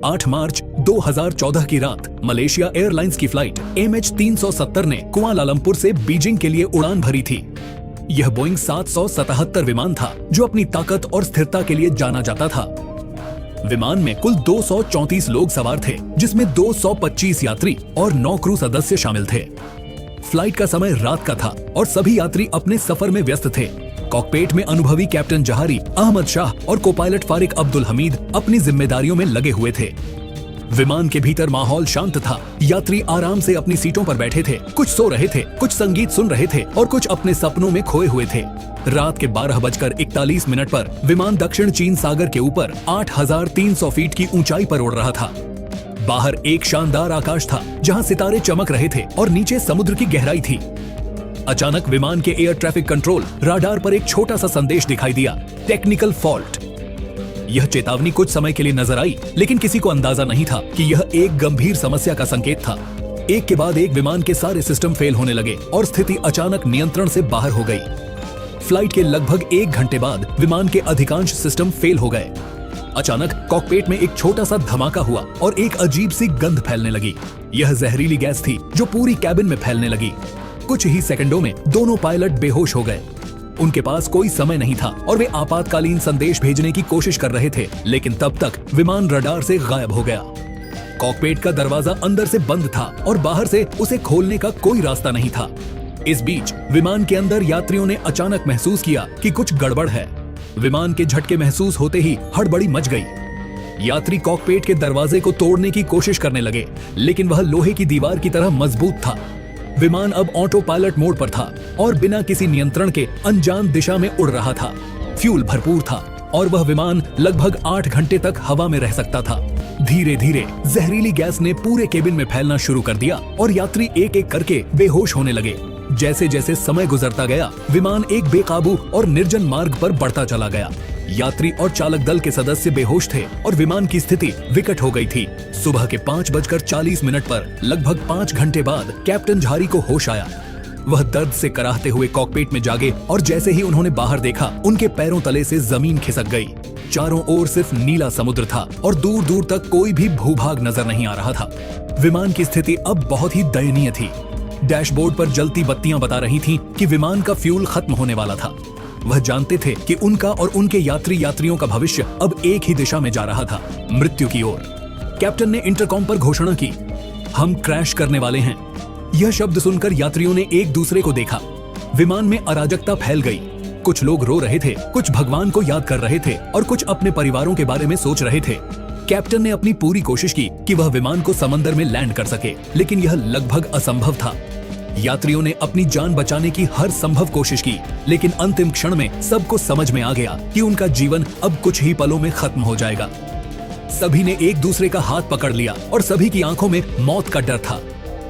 8 मार्च 2014 की रात Malaysia airlines की फ्लाइट MH370 ने कुआलालंपुर से बीजिंग के लिए उड़ान भरी थी। यह बोइंग 777 विमान था जो अपनी ताकत और स्थिरता के लिए जाना जाता था। विमान में कुल 234 लोग सवार थे, जिसमें 225 यात्री और 9 क्रू सदस्य शामिल थे। फ्लाइट का समय रात का था और सभी यात्री अपने सफर में व्यस्त थे। कॉकपिट में अनुभवी कैप्टन जहारी, अहमद शाह और को-पायलट फारिक अब्दुल हमीद अपनी जिम्मेदारियों में लगे हुए थे। विमान के भीतर माहौल शांत था। यात्री आराम से अपनी सीटों पर बैठे थे, कुछ सो रहे थे, कुछ संगीत सुन रहे थे और कुछ अपने सपनों में खोए हुए थे। रात के 12:41 पर विमान दक्षिण चीन सागर के ऊपर 8,300 फीट की ऊंचाई पर उड़ रहा था। बाहर एक शानदार आकाश था जहां सितारे चमक रहे थे और नीचे समुद्र की गहराई थी। अचानक विमान के एयर ट्रैफिक कंट्रोल राडार पर एक छोटा सा संदेश दिखाई दिया, टेक्निकल फॉल्ट। यह चेतावनी कुछ समय के लिए नजर आई, लेकिन किसी को अंदाजा नहीं था कि यह एक गंभीर समस्या का संकेत था। एक के बाद एक विमान के सारे सिस्टम फेल होने लगे और स्थिति अचानक नियंत्रण से बाहर हो गई। फ्लाइट के लगभग 1 घंटे बाद विमान के अधिकांश सिस्टम फेल हो गए। अचानक कॉकपिट में एक छोटा सा धमाका हुआ और एक अजीब सी गंध फैलने लगी। यह जहरीली गैस थी जो पूरी कैबिन में फैलने लगी। कुछ ही सेकंडों में दोनों पायलट बेहोश हो गए। उनके पास कोई समय नहीं था और वे आपातकालीन संदेश भेजने की कोशिश कर रहे थे, लेकिन तब तक विमान रडार से गायब हो गया। कॉकपिट का दरवाजा अंदर से बंद था और बाहर से उसे खोलने का कोई रास्ता नहीं था। इस बीच विमान के अंदर यात्रियों ने अचानक महसूस किया कि कुछ गड़बड़ है। विमान के झटके महसूस होते ही हड़बड़ी मच गई। यात्री कॉकपिट के दरवाजे को तोड़ने की कोशिश करने लगे, लेकिन वह लोहे की दीवार की तरह मजबूत था। विमान अब ऑटो पायलट मोड पर था और बिना किसी नियंत्रण के अनजान दिशा में उड़ रहा था। फ्यूल भरपूर था और वह विमान लगभग 8 घंटे तक हवा में रह सकता था। धीरे धीरे जहरीली गैस ने पूरे केबिन में फैलना शुरू कर दिया और यात्री एक एक करके बेहोश होने लगे। जैसे जैसे समय गुजरता गया, विमान एक बेकाबू और निर्जन मार्ग पर बढ़ता चला गया। यात्री और चालक दल के सदस्य बेहोश थे और विमान की स्थिति विकट हो गई थी। सुबह के 5:40 पर लगभग 5 घंटे बाद कैप्टन झारी को होश आया। वह दर्द से कराहते हुए कॉकपिट में जागे और जैसे ही उन्होंने बाहर देखा, उनके पैरों तले से जमीन खिसक गई। चारों ओर सिर्फ नीला समुद्र था और दूर दूर तक कोई भी भूभाग नजर नहीं आ रहा था। विमान की स्थिति अब बहुत ही दयनीय थी। डैशबोर्ड पर जलती बत्तियां बता रही थीं कि विमान का फ्यूल खत्म होने वाला था। वह जानते थे कि उनका और उनके यात्रियों का भविष्य अब एक ही दिशा में जा रहा था, मृत्यु की ओर। कैप्टन ने इंटरकॉम पर घोषणा की, हम क्रैश करने वाले हैं। यह शब्द सुनकर यात्रियों ने एक दूसरे को देखा। विमान में अराजकता फैल गई। कुछ लोग रो रहे थे, कुछ भगवान को याद कर रहे थे और कुछ अपने परिवारों के बारे में सोच रहे थे। कैप्टन ने अपनी पूरी कोशिश की कि वह विमान को समंदर में लैंड कर सके, लेकिन यह लगभग असंभव था। यात्रियों ने अपनी जान बचाने की हर संभव कोशिश की, लेकिन अंतिम क्षण में सबको समझ में आ गया कि उनका जीवन अब कुछ ही पलों में खत्म हो जाएगा। सभी ने एक दूसरे का हाथ पकड़ लिया और सभी की आंखों में मौत का डर था।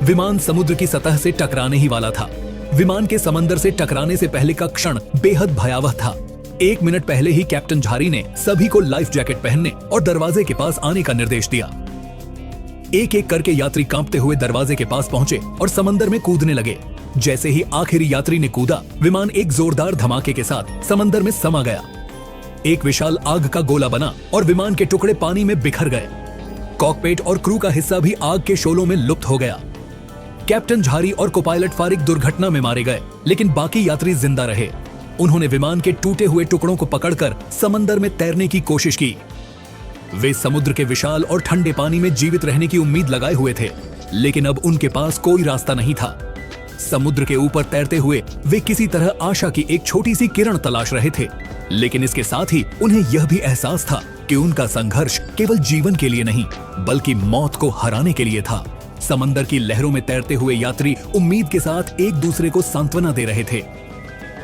विमान समुद्र की सतह से टकराने ही वाला था। विमान के समंदर से टकराने से पहले का क्षण बेहद भयावह था। 1 मिनट पहले ही कैप्टन झारी ने सभी को लाइफ जैकेट पहनने और दरवाजे के पास आने का निर्देश दिया। एक एक करके यात्री कांपते हुए दरवाजे के पास पहुंचे और समंदर में कूदने लगे। जैसे ही आखिरी यात्री ने कूदा, विमान एक जोरदार धमाके के साथ समंदर में समा गया। एक विशाल आग का गोला बना और विमान के टुकड़े पानी में बिखर गए। कॉकपिट और क्रू का हिस्सा भी आग के शोलों में लुप्त हो गया। कैप्टन झारी और को-पायलट फारिक दुर्घटना में मारे गए, लेकिन बाकी यात्री जिंदा रहे। उन्होंने विमान के टूटे हुए टुकड़ों को पकड़कर समंदर में तैरने की कोशिश की। वे समुद्र के विशाल और ठंडे पानी में जीवित रहने की उम्मीद लगाए हुए थे, लेकिन अब उनके पास कोई रास्ता नहीं था। समुद्र के ऊपर तैरते हुए वे किसी तरह आशा की एक छोटी सी किरण तलाश रहे थे, लेकिन इसके साथ ही उन्हें यह भी एहसास था कि उनका संघर्ष केवल जीवन के लिए नहीं, बल्कि मौत को हराने के लिए था। समंदर की लहरों में तैरते हुए यात्री उम्मीद के साथ एक दूसरे को सांत्वना दे रहे थे,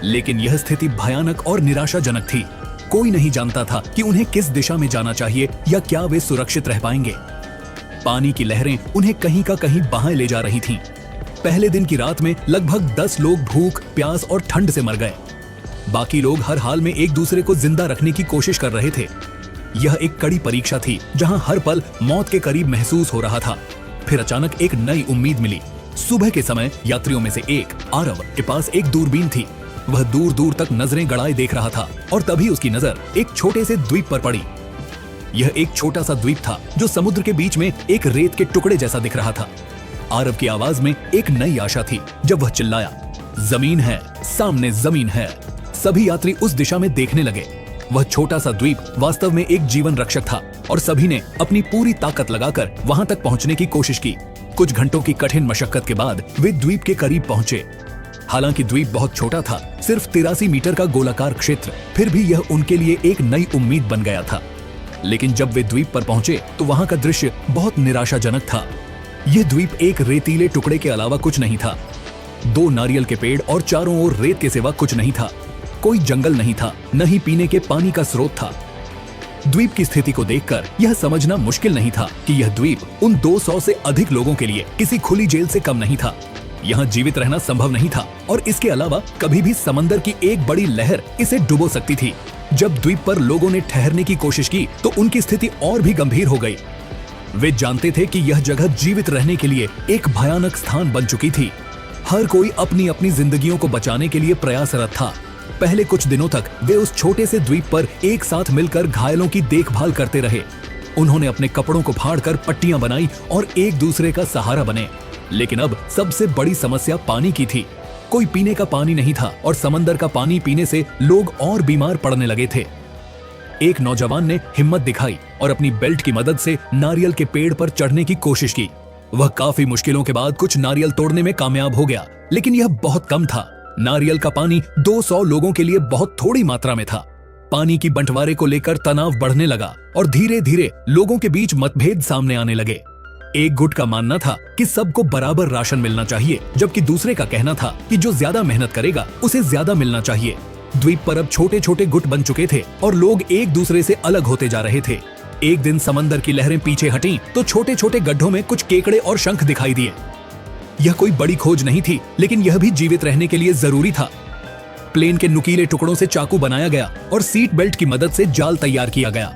लेकिन यह स्थिति भयानक और निराशाजनक थी। कोई नहीं जानता था कि उन्हें किस दिशा में जाना चाहिए या क्या वे सुरक्षित रह पाएंगे। पानी की लहरें उन्हें कहीं का कहीं बहाए ले जा रही थीं। पहले दिन की रात में लगभग 10 लोग भूख, प्यास और ठंड से मर गए। बाकी लोग हर हाल में एक दूसरे को जिंदा रखने की कोशिश कर रहे थे। यह एक कड़ी परीक्षा थी जहां हर पल मौत के करीब महसूस हो रहा था। फिर अचानक एक नई उम्मीद मिली। सुबह के समय यात्रियों में से एक आरव के पास एक दूरबीन थी। वह दूर दूर तक नजरें गड़ाए देख रहा था और तभी उसकी नजर एक छोटे से द्वीप पर पड़ी। यह एक छोटा सा द्वीप था जो समुद्र के बीच में एक रेत के टुकड़े जैसा दिख रहा था। आरव की आवाज में एक नई आशा थी जब वह चिल्लाया, जमीन है, सामने जमीन है। सभी यात्री उस दिशा में देखने लगे। वह छोटा सा द्वीप वास्तव में एक जीवन रक्षक था और सभी ने अपनी पूरी ताकत लगाकर वहां तक पहुंचने की कोशिश की। कुछ घंटों की कठिन मशक्कत के बाद वे द्वीप के करीब पहुंचे। हालांकि द्वीप बहुत छोटा था, सिर्फ 83 मीटर का गोलाकार क्षेत्र, फिर भी यह उनके लिए एक नई उम्मीद बन गया था। लेकिन जब वे द्वीप पर पहुंचे तो वहां का दृश्य बहुत निराशाजनक था। यह द्वीप एक रेतीले टुकड़े के अलावा कुछ नहीं था। 2 नारियल के पेड़ और चारों ओर रेत के सिवा कुछ नहीं था। कोई जंगल नहीं था, न ही पीने के पानी का स्रोत था। द्वीप की स्थिति को देखकर यह समझना मुश्किल नहीं था कि यह द्वीप उन 200 से अधिक लोगों के लिए किसी खुली जेल से कम नहीं था। यहाँ जीवित रहना संभव नहीं था और इसके अलावा कभी भी समंदर की एक बड़ी लहर इसे डुबो सकती थी। जब द्वीप पर लोगों ने ठहरने की कोशिश की तो उनकी स्थिति और भी गंभीर हो गई। वे जानते थे कि यह जगह जीवित रहने के लिए एक भयानक स्थान बन चुकी थी। हर कोई अपनी अपनी जिंदगियों को बचाने के लिए प्रयासरत था। पहले कुछ दिनों तक वे उस छोटे से द्वीप पर एक साथ मिलकर घायलों की देखभाल करते रहे। उन्होंने अपने कपड़ों को फाड़कर पट्टियां बनाई और एक दूसरे का सहारा बने। लेकिन अब सबसे बड़ी समस्या पानी की थी। कोई पीने का पानी नहीं था और समंदर का पानी पीने से लोग और बीमार पड़ने लगे थे। एक नौजवान ने हिम्मत दिखाई और अपनी बेल्ट की मदद से नारियल के पेड़ पर चढ़ने की कोशिश की। वह काफी मुश्किलों के बाद कुछ नारियल तोड़ने में कामयाब हो गया, लेकिन यह बहुत कम था। नारियल का पानी 200 लोगों के लिए बहुत थोड़ी मात्रा में था। पानी की बंटवारे को लेकर तनाव बढ़ने लगा और धीरे धीरे लोगों के बीच मतभेद सामने आने लगे। एक गुट का मानना था कि सबको बराबर राशन मिलना चाहिए, जबकि दूसरे का कहना था कि जो ज्यादा मेहनत करेगा उसे ज्यादा मिलना चाहिए। द्वीप पर अब छोटे छोटे गुट बन चुके थे और लोग एक दूसरे से अलग होते जा रहे थे। एक दिन समंदर की लहरें पीछे हटीं तो छोटे छोटे गड्ढों में कुछ केकड़े और शंख दिखाई दिए। यह कोई बड़ी खोज नहीं थी, लेकिन यह भी जीवित रहने के लिए जरूरी था। प्लेन के नुकीले टुकड़ों से चाकू बनाया गया और सीट बेल्ट की मदद से जाल तैयार किया गया।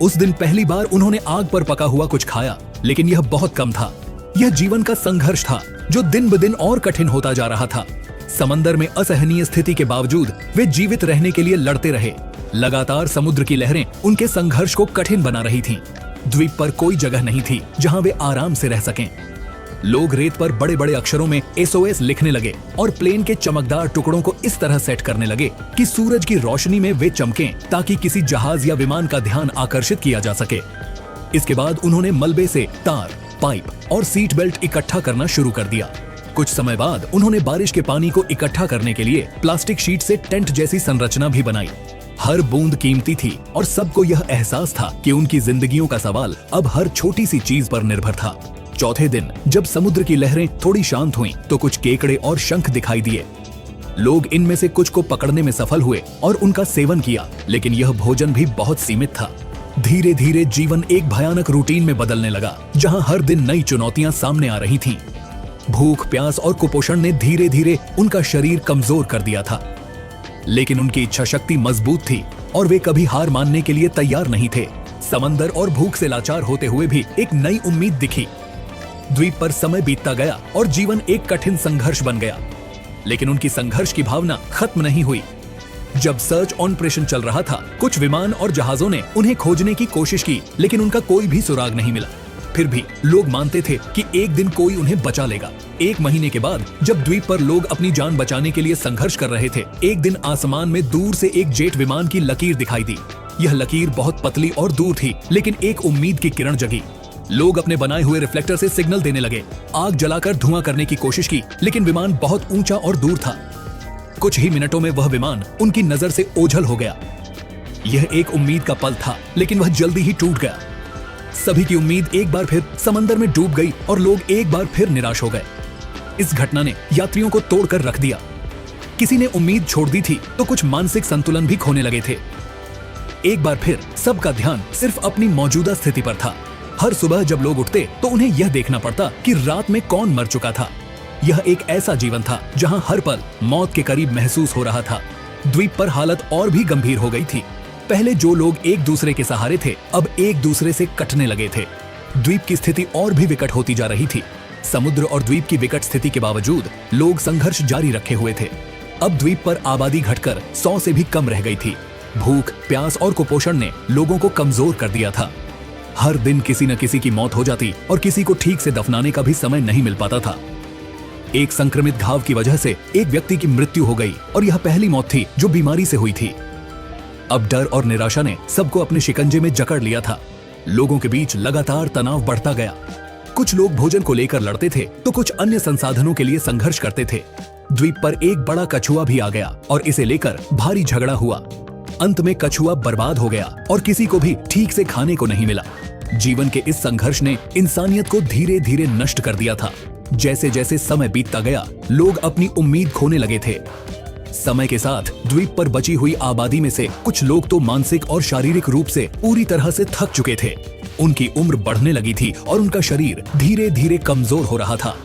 उस दिन पहली बार उन्होंने आग पर पका हुआ कुछ खाया, लेकिन यह बहुत कम था। यह जीवन का संघर्ष था जो दिन ब दिन और कठिन होता जा रहा था। समंदर में असहनीय स्थिति के बावजूद वे जीवित रहने के लिए लड़ते रहे। लगातार समुद्र की लहरें उनके संघर्ष को कठिन बना रही थीं। द्वीप पर कोई जगह नहीं थी जहां वे आराम से रह सकें। लोग रेत पर बड़े बड़े अक्षरों में SOS लिखने लगे और प्लेन के चमकदार टुकड़ों को इस तरह सेट करने लगे कि सूरज की रोशनी में वे चमकें, ताकि किसी जहाज या विमान का ध्यान आकर्षित किया जा सके। इसके बाद उन्होंने मलबे से तार, पाइप और सीट बेल्ट इकट्ठा करना शुरू कर दिया। कुछ समय बाद उन्होंने बारिश के पानी को इकट्ठा करने के लिए प्लास्टिक शीट से टेंट जैसी संरचना भी बनाई। हर बूंद कीमती थी और सबको यह एहसास था कि उनकी जिंदगियों का सवाल अब हर छोटी सी चीज पर निर्भर था। चौथे दिन जब समुद्र की लहरें थोड़ी शांत हुईं, तो कुछ केकड़े और शंख दिखाई दिए। लोग इनमें से कुछ को पकड़ने में सफल हुए और उनका सेवन किया, लेकिन यह भोजन भी बहुत सीमित था। धीरे धीरे जीवन एक भयानक रूटीन में बदलने लगा, जहां हर दिन नई चुनौतियां सामने आ रही थीं। भूख, प्यास और कुपोषण ने धीरे धीरे उनका शरीर कमजोर कर दिया था, लेकिन उनकी इच्छा शक्ति मजबूत थी और वे कभी हार मानने के लिए तैयार नहीं थे। समंदर और भूख से लाचार होते हुए भी एक नई उम्मीद दिखी। द्वीप पर समय बीतता गया और जीवन एक कठिन संघर्ष बन गया, लेकिन उनकी संघर्ष की भावना खत्म नहीं हुई। जब सर्च ऑपरेशन चल रहा था, कुछ विमान और जहाजों ने उन्हें खोजने की कोशिश की, लेकिन उनका कोई भी सुराग नहीं मिला। फिर भी लोग मानते थे कि एक दिन कोई उन्हें बचा लेगा। 1 महीने के बाद जब द्वीप पर लोग अपनी जान बचाने के लिए संघर्ष कर रहे थे, एक दिन आसमान में दूर से एक जेट विमान की लकीर दिखाई दी। यह लकीर बहुत पतली और दूर थी, लेकिन एक उम्मीद की किरण जगी। लोग अपने बनाए हुए रिफ्लेक्टर से सिग्नल देने लगे। आग जलाकर धुआं करने की कोशिश की, लेकिन विमान बहुत ऊंचा और दूर था। कुछ ही मिनटों में वह विमान उनकी नजर से ओझल हो गया। यह एक उम्मीद का पल था, लेकिन वह जल्दी ही टूट गया। सभी की उम्मीद एक बार फिर समंदर में डूब गई और लोग एक बार फिर निराश हो गए। इस घटना ने यात्रियों को तोड़कर रख दिया। किसी ने उम्मीद छोड़ दी थी तो कुछ मानसिक संतुलन भी खोने लगे थे। एक बार फिर सबका ध्यान सिर्फ अपनी मौजूदा स्थिति पर था। हर सुबह जब लोग उठते तो उन्हें यह देखना पड़ता कि रात में कौन मर चुका था। यह एक ऐसा जीवन था जहां हर पल मौत के करीब महसूस हो रहा था। द्वीप पर हालत और भी गंभीर हो गई थी। पहले जो लोग एक दूसरे के सहारे थे, अब एक दूसरे से कटने लगे थे। द्वीप की स्थिति और भी विकट होती जा रही थी। समुद्र और द्वीप की विकट स्थिति के बावजूद लोग संघर्ष जारी रखे हुए थे। अब द्वीप पर आबादी घटकर 100 से भी कम रह गई थी। भूख, प्यास और कुपोषण ने लोगों को कमजोर कर दिया था। हर दिन किसी न किसी की मौत हो जाती और किसी को ठीक से दफनाने का भी समय नहीं मिल पाता था। एक संक्रमित घाव की वजह से एक व्यक्ति की मृत्यु हो गई और यह पहली मौत थी जो बीमारी से हुई थी। अब डर और निराशा ने सबको अपने शिकंजे में जकड़ लिया था। लोगों के बीच लगातार तनाव बढ़ता गया। कुछ लोग भोजन को लेकर लड़ते थे तो कुछ अन्य संसाधनों के लिए संघर्ष करते थे। द्वीप पर एक बड़ा कछुआ भी आ गया और इसे लेकर भारी झगड़ा हुआ। अंत में कछुआ बर्बाद हो गया और किसी को भी ठीक से खाने को नहीं मिला। जीवन के इस संघर्ष ने इंसानियत को धीरे धीरे नष्ट कर दिया था। जैसे जैसे समय बीतता गया, लोग अपनी उम्मीद खोने लगे थे। समय के साथ द्वीप पर बची हुई आबादी में से कुछ लोग तो मानसिक और शारीरिक रूप से पूरी तरह से थक चुके थे। उनकी उम्र बढ़ने लगी थी और उनका शरीर धीरे धीरे कमजोर हो रहा था।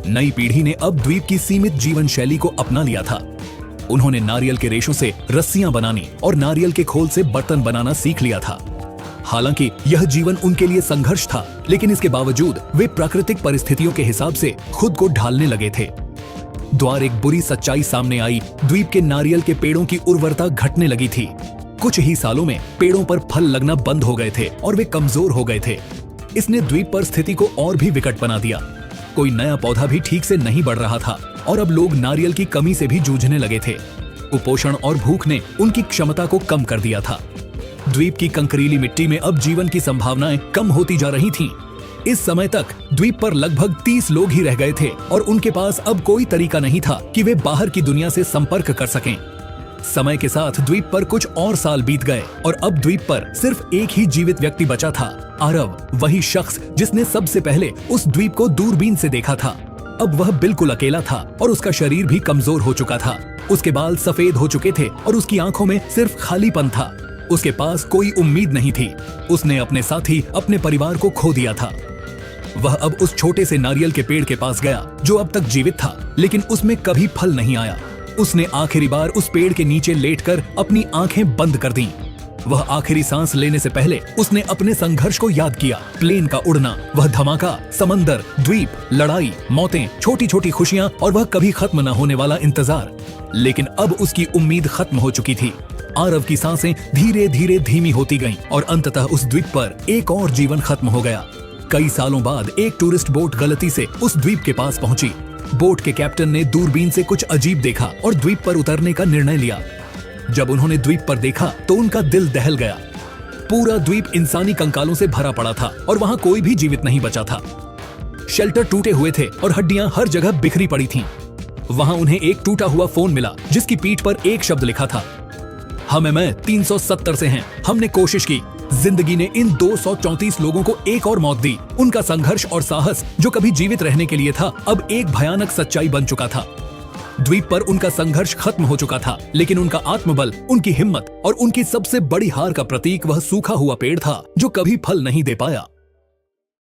नई पीढ़ी ने अब द्वीप की सीमित जीवन शैली को अपना लिया था। उन्होंने नारियल के रेशों से रस्सियां बनानी और नारियल के खोल से बर्तन बनाना सीख लिया था। हालांकि यह जीवन उनके लिए संघर्ष था, लेकिन इसके बावजूद वे प्राकृतिक परिस्थितियों के हिसाब से खुद को ढालने लगे थे। द्वार एक बुरी सच्चाई सामने आई। द्वीप के नारियल के पेड़ों की उर्वरता घटने लगी थी। कुछ ही सालों में पेड़ों पर फल लगना बंद हो गए थे और वे कमजोर हो गए थे। इसने द्वीप पर स्थिति को और भी विकट बना दिया। कोई नया पौधा भी ठीक से नहीं बढ़ रहा था और अब लोग नारियल की कमी से भी जूझने लगे थे। कुपोषण और भूख ने उनकी क्षमता को कम कर दिया था। द्वीप की कंकरीली मिट्टी में अब जीवन की संभावनाएं कम होती जा रही थीं। इस समय तक द्वीप पर लगभग 30 लोग ही रह गए थे और उनके पास अब कोई तरीका नहीं था कि वे बाहर की दुनिया से संपर्क कर सकें। समय के साथ द्वीप पर कुछ और साल बीत गए और अब द्वीप पर सिर्फ एक ही जीवित व्यक्ति बचा था, आरव, वही शख्स जिसने सबसे पहले उस द्वीप को दूरबीन से देखा था। अब वह बिल्कुल अकेला था और उसका शरीर भी कमजोर हो चुका था। उसके बाल सफेद हो चुके थे और उसकी आंखों में सिर्फ खालीपन था। उसके पास कोई उम्मीद नहीं थी। उसने अपने साथी, अपने परिवार को खो दिया था। वह अब उस छोटे से नारियल के पेड़ के पास गया जो अब तक जीवित था, लेकिन उसमें कभी फल नहीं आया। उसने आखिरी बार उस पेड़ के नीचे लेटकर अपनी आंखें बंद कर दी। वह आखिरी सांस लेने से पहले उसने अपने संघर्ष को याद किया। प्लेन का उड़ना, वह धमाका, समंदर, द्वीप, लड़ाई, मौतें, छोटी छोटी खुशियां और वह कभी खत्म न होने वाला इंतजार। लेकिन अब उसकी उम्मीद खत्म हो चुकी थी। आरव की सांसें धीरे धीरे धीमी होती गईं और अंततः उस द्वीप पर एक और जीवन खत्म हो गया। कई सालों बाद एक टूरिस्ट बोट गलती से उस द्वीप के पास पहुंची। बोट के कैप्टन ने दूरबीन से कुछ अजीब देखा और द्वीप पर उतरने का निर्णय लिया। जब उन्होंने द्वीप पर देखा तो उनका दिल दहल गया। पूरा द्वीप इंसानी कंकालों से भरा पड़ा था और वहां कोई भी जीवित नहीं बचा था। शेल्टर टूटे हुए थे और हड्डियां हर जगह बिखरी पड़ी थीं। वहां उन्हें एक टूटा हुआ फोन मिला जिसकी पीठ पर एक शब्द लिखा था, हम 370 से हैं। हमने कोशिश की। जिंदगी ने इन 234 लोगों को एक और मौत दी। उनका संघर्ष और साहस जो कभी जीवित रहने के लिए था, अब एक भयानक सच्चाई बन चुका था। द्वीप पर उनका संघर्ष खत्म हो चुका था, लेकिन उनका आत्मबल, उनकी हिम्मत और उनकी सबसे बड़ी हार का प्रतीक वह सूखा हुआ पेड़ था जो कभी फल नहीं दे पाया।